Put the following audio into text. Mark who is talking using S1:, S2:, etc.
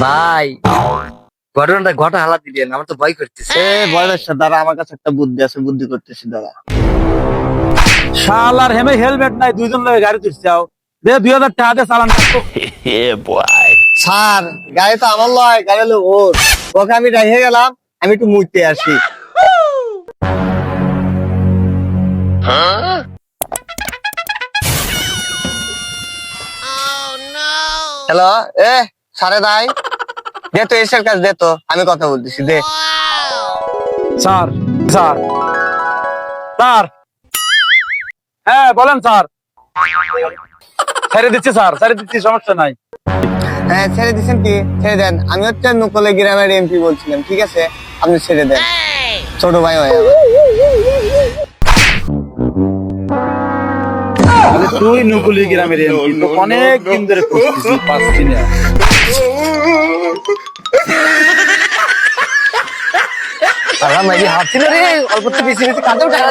S1: ভাই ঘটনাটা ঘটা হালা দিলেন, আমার তো ভয় করতেছে।
S2: দাঁড়া, আমার কাছে একটা বুদ্ধি আছে, বুদ্ধি করতেছি, দাঁড়া।
S3: শালার হেমে হেলমেট নাই, দুইজন লোক গাড়ি তুলছাও, দে 2000 টাকা দে চালান করতো।
S2: স্যার, গাড়ি তো আমার লয়, গাড়ি হলো ওর। ওকে আমি রেখে গেলাম, আমি একটু মুইতে আসি। হ্যালো, সারে দাই, দে তো এসের কাজ, দে তো, আমি কথা বলতেছি, দে।
S3: স্যার স্যার স্যার, হ্যাঁ বলেন স্যার। ছেড়ে দিচ্ছি স্যার, ছেড়ে দিচ্ছি, সমস্যা নাই।
S2: হ্যাঁ, ছেড়ে দিচ্ছেন কি? ছেড়ে দেন। আমি হচ্ছে নকলে গ্রামের এমপি বলছিলাম, ঠিক আছে? আপনি ছেড়ে দেন, ছোট ভাই হয়ে যাবে।
S3: তাহলে তুই নুকুলি গ্রামের এমপি, তো অনেক দিন ধরে খুঁজতেছি, পাচ্ছি না।
S2: ভাবছি না রে, অল্প তো বেশি বেশি কাজেও টাকা